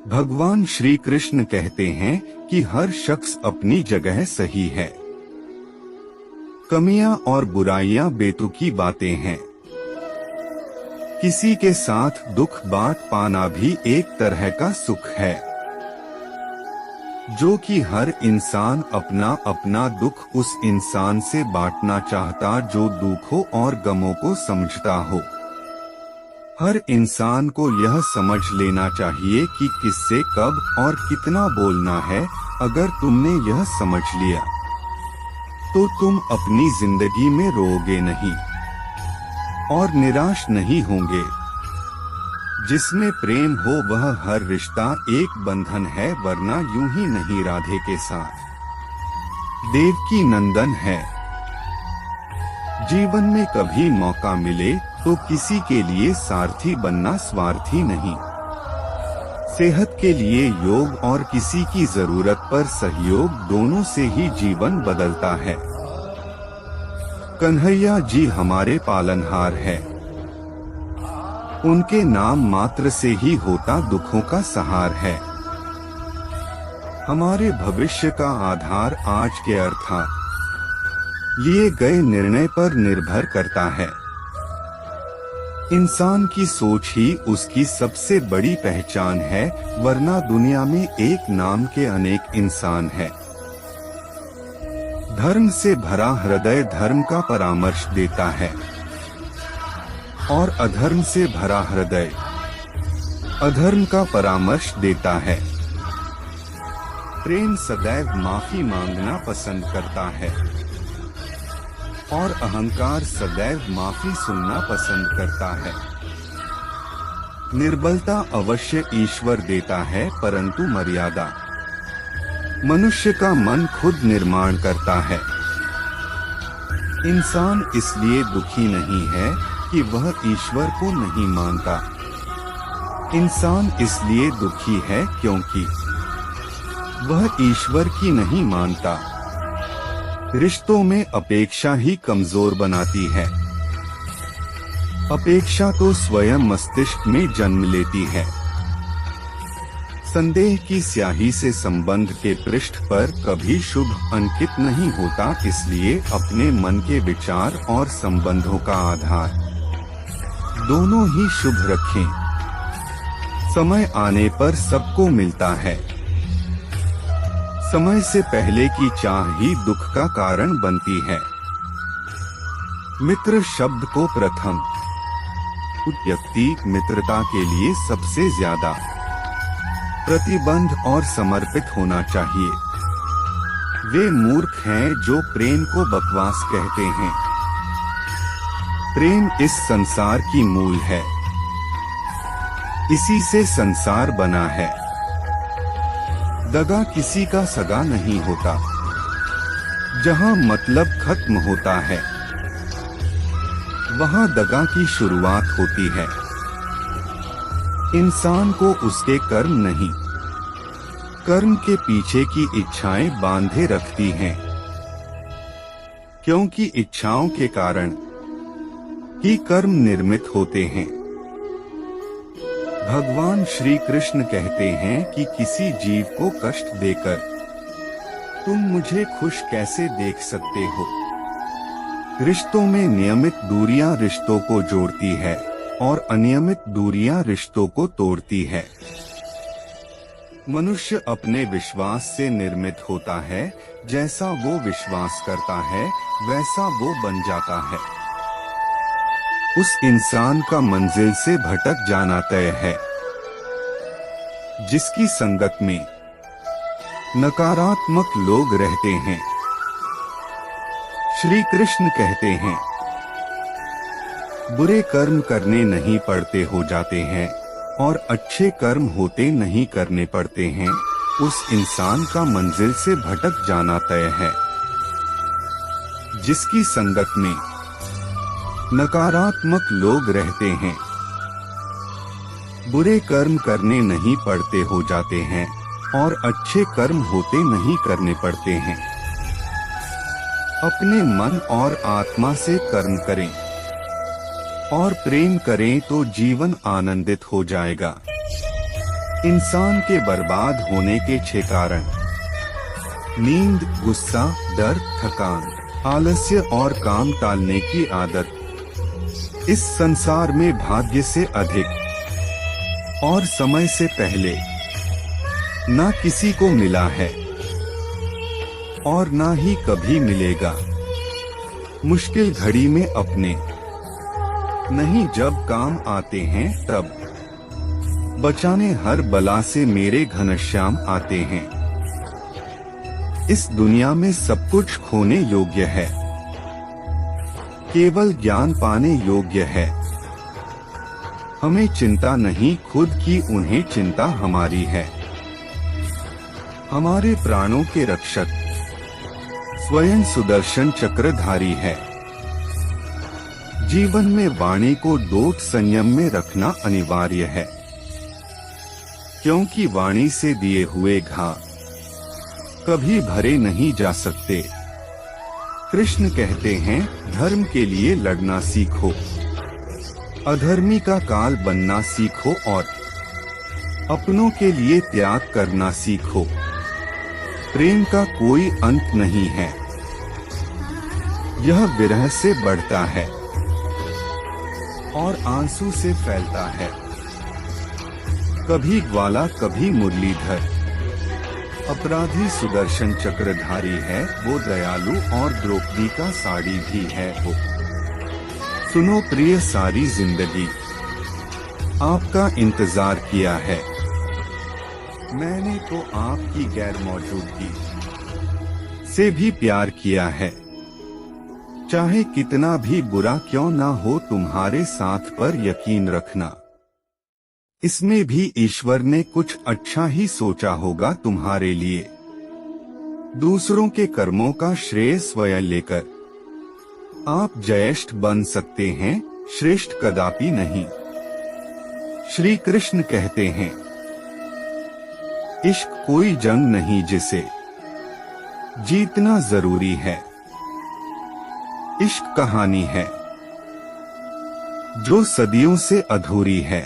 भगवान श्री कृष्ण कहते हैं कि हर शख्स अपनी जगह सही है। कमियां और बुराइयां बेतुकी बातें हैं। किसी के साथ दुख बांट पाना भी एक तरह का सुख है, जो कि हर इंसान अपना अपना दुख उस इंसान से बांटना चाहता जो दुखों और गमों को समझता हो। हर इंसान को यह समझ लेना चाहिए कि किससे कब और कितना बोलना है। अगर तुमने यह समझ लिया तो तुम अपनी जिंदगी में रोओगे नहीं और निराश नहीं होंगे। जिसमें प्रेम हो वह हर रिश्ता एक बंधन है, वरना यूं ही नहीं राधे के साथ देवकी नंदन है। जीवन में कभी मौका मिले तो किसी के लिए सारथी बनना स्वार्थी नहीं। सेहत के लिए योग और किसी की जरूरत पर सहयोग, दोनों से ही जीवन बदलता है। कन्हैया जी हमारे पालनहार है। उनके नाम मात्र से ही होता दुखों का सहार है। हमारे भविष्य का आधार आज के अर्थात लिए गए निर्णय पर निर्भर करता है। इंसान की सोच ही उसकी सबसे बड़ी पहचान है, वरना दुनिया में एक नाम के अनेक इंसान हैं। धर्म से भरा हृदय धर्म का परामर्श देता है और अधर्म से भरा हृदय अधर्म का परामर्श देता है। प्रेम सदैव माफी मांगना पसंद करता है और अहंकार सदैव माफी सुनना पसंद करता है। निर्बलता अवश्य ईश्वर देता है, परंतु मर्यादा मनुष्य का मन खुद निर्माण करता है। इंसान इसलिए दुखी नहीं है कि वह ईश्वर को नहीं मानता। इंसान इसलिए दुखी है क्योंकि वह ईश्वर की नहीं मानता। रिश्तों में अपेक्षा ही कमजोर बनाती है। अपेक्षा तो स्वयं मस्तिष्क में जन्म लेती है। संदेह की स्याही से संबंध के पृष्ठ पर कभी शुभ अंकित नहीं होता, इसलिए अपने मन के विचार और संबंधों का आधार दोनों ही शुभ रखें। समय आने पर सबको मिलता है। समय से पहले की चाह ही दुख का कारण बनती है। मित्र शब्द को प्रथम व्यक्ति मित्रता के लिए सबसे ज्यादा प्रतिबंध और समर्पित होना चाहिए। वे मूर्ख हैं जो प्रेम को बकवास कहते हैं। प्रेम इस संसार की मूल है। इसी से संसार बना है। दगा किसी का सगा नहीं होता। जहां मतलब खत्म होता है वहां दगा की शुरुआत होती है। इंसान को उसके कर्म नहीं, कर्म के पीछे की इच्छाएं बांधे रखती हैं, क्योंकि इच्छाओं के कारण ही कर्म निर्मित होते हैं। भगवान श्री कृष्ण कहते हैं कि किसी जीव को कष्ट देकर तुम मुझे खुश कैसे देख सकते हो। रिश्तों में नियमित दूरियां रिश्तों को जोड़ती है और अनियमित दूरियां रिश्तों को तोड़ती है। मनुष्य अपने विश्वास से निर्मित होता है। जैसा वो विश्वास करता है वैसा वो बन जाता है। उस इंसान का मंजिल से भटक जाना तय है। जिसकी संगत में नकारात्मक लोग रहते हैं। श्री कृष्ण कहते हैं, बुरे कर्म करने नहीं पड़ते हो जाते हैं और अच्छे कर्म होते नहीं करने पड़ते हैं। उस इंसान का मंजिल से भटक जाना तय है। जिसकी संगत में नकारात्मक लोग रहते हैं, बुरे कर्म करने नहीं पड़ते हो जाते हैं और अच्छे कर्म होते नहीं करने पड़ते हैं। अपने मन और आत्मा से कर्म करें और प्रेम करें तो जीवन आनंदित हो जाएगा। इंसान के बर्बाद होने के 6 कारण: नींद, गुस्सा, डर, थकान, आलस्य और काम टालने की आदत इस संसार में भाग्य से अधिक और समय से पहले ना किसी को मिला है और ना ही कभी मिलेगा। मुश्किल घड़ी में अपने नहीं जब काम आते हैं तब, बचाने हर बला से मेरे घनश्याम आते हैं। इस दुनिया में सब कुछ खोने योग्य है, केवल ज्ञान पाने योग्य है। हमें चिंता नहीं खुद की, उन्हें चिंता हमारी है। हमारे प्राणों के रक्षक स्वयं सुदर्शन चक्रधारी है। जीवन में वाणी को दोष संयम में रखना अनिवार्य है, क्योंकि वाणी से दिए हुए घा कभी भरे नहीं जा सकते। कृष्ण कहते हैं, धर्म के लिए लड़ना सीखो, अधर्मी का काल बनना सीखो और अपनों के लिए त्याग करना सीखो। प्रेम का कोई अंत नहीं है, यह विरह से बढ़ता है और आंसू से फैलता है। कभी ग्वाला कभी मुरलीधर, अपराधी सुदर्शन चक्रधारी है वो, दयालु और द्रौपदी का साड़ी भी है वो। सुनो प्रिय, सारी जिंदगी आपका इंतजार किया है, मैंने तो आपकी गैर मौजूदगी से भी प्यार किया है। चाहे कितना भी बुरा क्यों ना हो, तुम्हारे साथ पर यकीन रखना, इसमें भी ईश्वर ने कुछ अच्छा ही सोचा होगा तुम्हारे लिए। दूसरों के कर्मों का श्रेय स्वयं लेकर आप जयेष्ठ बन सकते हैं, श्रेष्ठ कदापि नहीं। श्री कृष्ण कहते हैं, इश्क कोई जंग नहीं जिसे जीतना जरूरी है, इश्क कहानी है जो सदियों से अधूरी है।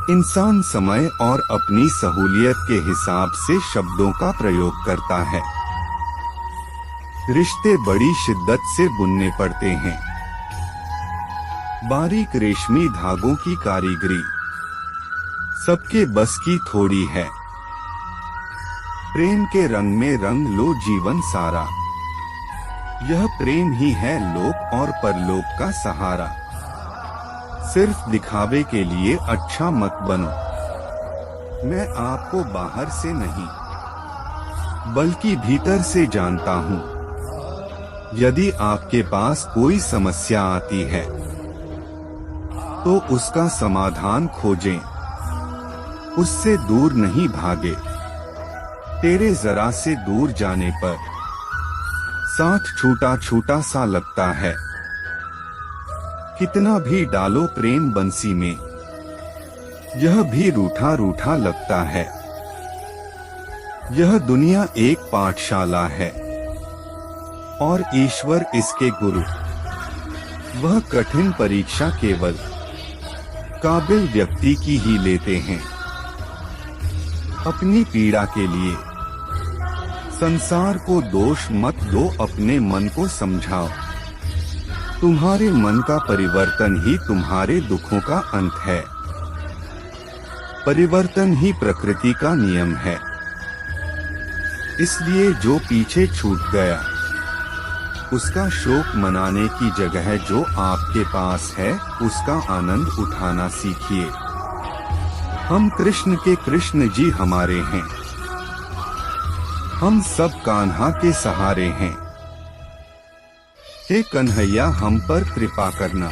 इंसान समय और अपनी सहूलियत के हिसाब से शब्दों का प्रयोग करता है। रिश्ते बड़ी शिद्दत से बुनने पड़ते हैं। बारीक रेशमी धागों की कारीगरी सबके बस की थोड़ी है। प्रेम के रंग में रंग लो जीवन सारा, यह प्रेम ही है लोक और परलोक का सहारा। सिर्फ दिखावे के लिए अच्छा मत बनो, मैं आपको बाहर से नहीं बल्कि भीतर से जानता हूँ। यदि आपके पास कोई समस्या आती है तो उसका समाधान खोजें, उससे दूर नहीं भागे। तेरे जरा से दूर जाने पर साथ छूटा छूटा सा लगता है। कितना भी डालो प्रेम बंसी में, यह भी रूठा रूठा लगता है। यह दुनिया एक पाठशाला है और ईश्वर इसके गुरु। वह कठिन परीक्षा केवल काबिल व्यक्ति की ही लेते हैं। अपनी पीड़ा के लिए संसार को दोष मत दो, अपने मन को समझाओ। तुम्हारे मन का परिवर्तन ही तुम्हारे दुखों का अंत है। परिवर्तन ही प्रकृति का नियम है। इसलिए जो पीछे छूट गया उसका शोक मनाने की जगह जो आपके पास है उसका आनंद उठाना सीखिए। हम कृष्ण के कृष्ण जी हमारे हैं। हम सब कान्हा के सहारे हैं। हे कन्हैया हम पर कृपा करना,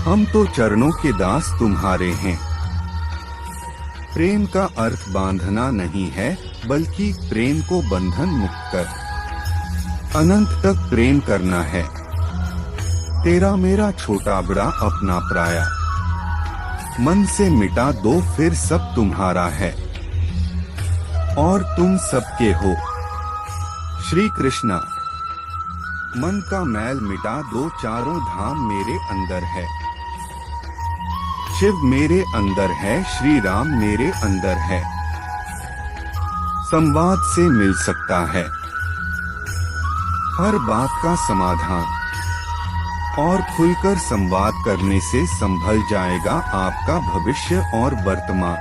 हम तो चरणों के दास तुम्हारे हैं। प्रेम का अर्थ बांधना नहीं है बल्कि प्रेम को बंधन मुक्त कर अनंत तक प्रेम करना है। तेरा मेरा छोटा बड़ा अपना पराया मन से मिटा दो, फिर सब तुम्हारा है और तुम सबके हो। श्री कृष्णा। मन का मैल मिटा दो, चारों धाम मेरे अंदर है। शिव मेरे अंदर है, श्री राम मेरे अंदर है। संवाद से मिल सकता है हर बात का समाधान, और खुलकर संवाद करने से संभल जाएगा आपका भविष्य और वर्तमान।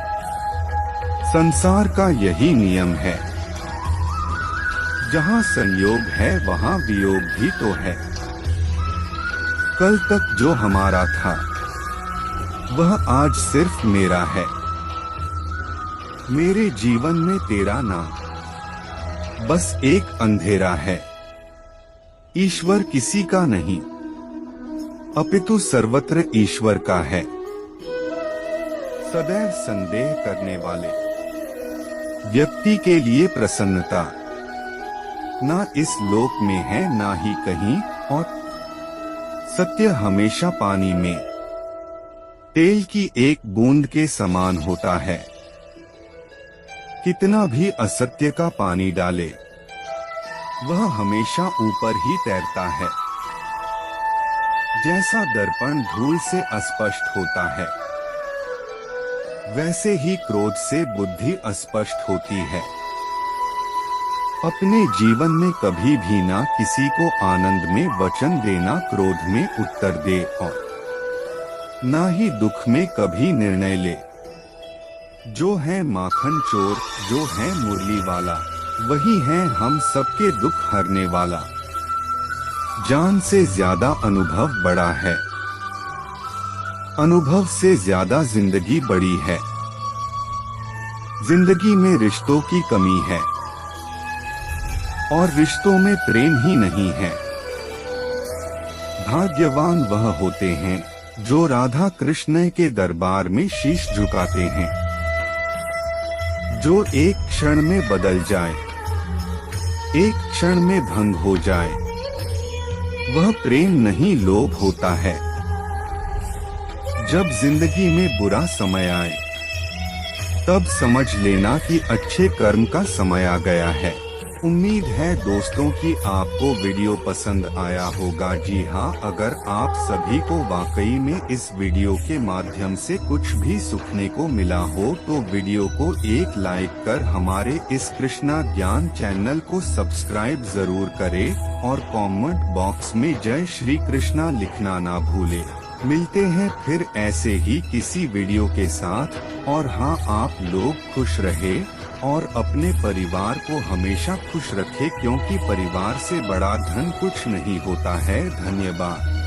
संसार का यही नियम है, जहाँ संयोग है वहाँ वियोग भी तो है। कल तक जो हमारा था वह आज सिर्फ मेरा है। मेरे जीवन में तेरा नाम बस एक अंधेरा है। ईश्वर किसी का नहीं, अपितु सर्वत्र ईश्वर का है। सदैव संदेह करने वाले व्यक्ति के लिए प्रसन्नता ना इस लोक में है ना ही कहीं, और सत्य हमेशा पानी में तेल की एक बूंद के समान होता है। कितना भी असत्य का पानी डाले वह हमेशा ऊपर ही तैरता है। जैसा दर्पण धूल से अस्पष्ट होता है, वैसे ही क्रोध से बुद्धि अस्पष्ट होती है। अपने जीवन में कभी भी ना किसी को आनंद में वचन देना क्रोध में उत्तर दे, और ना ही दुख में कभी निर्णय ले। जो है माखन चोर, जो है मुरली वाला, वही है हम सबके दुख हरने वाला। जान से ज्यादा अनुभव बड़ा है, अनुभव से ज्यादा जिंदगी बड़ी है। जिंदगी में रिश्तों की कमी है, और रिश्तों में प्रेम ही नहीं है। भाग्यवान वह होते हैं जो राधा कृष्ण के दरबार में शीश झुकाते हैं। जो एक क्षण में बदल जाए, एक क्षण में भंग हो जाए, वह प्रेम नहीं लोभ होता है। जब जिंदगी में बुरा समय आए, तब समझ लेना कि अच्छे कर्म का समय आ गया है। उम्मीद है दोस्तों कि आपको वीडियो पसंद आया होगा। जी हाँ, अगर आप सभी को वाकई में इस वीडियो के माध्यम से कुछ भी सीखने को मिला हो तो वीडियो को एक लाइक कर हमारे इस कृष्णा ज्ञान चैनल को सब्सक्राइब जरूर करें, और कमेंट बॉक्स में जय श्री कृष्णा लिखना ना भूले। मिलते हैं फिर ऐसे ही किसी वीडियो के साथ, और हाँ, आप लोग खुश रहे और अपने परिवार को हमेशा खुश रखें, क्योंकि परिवार से बड़ा धन कुछ नहीं होता है। धन्यवाद।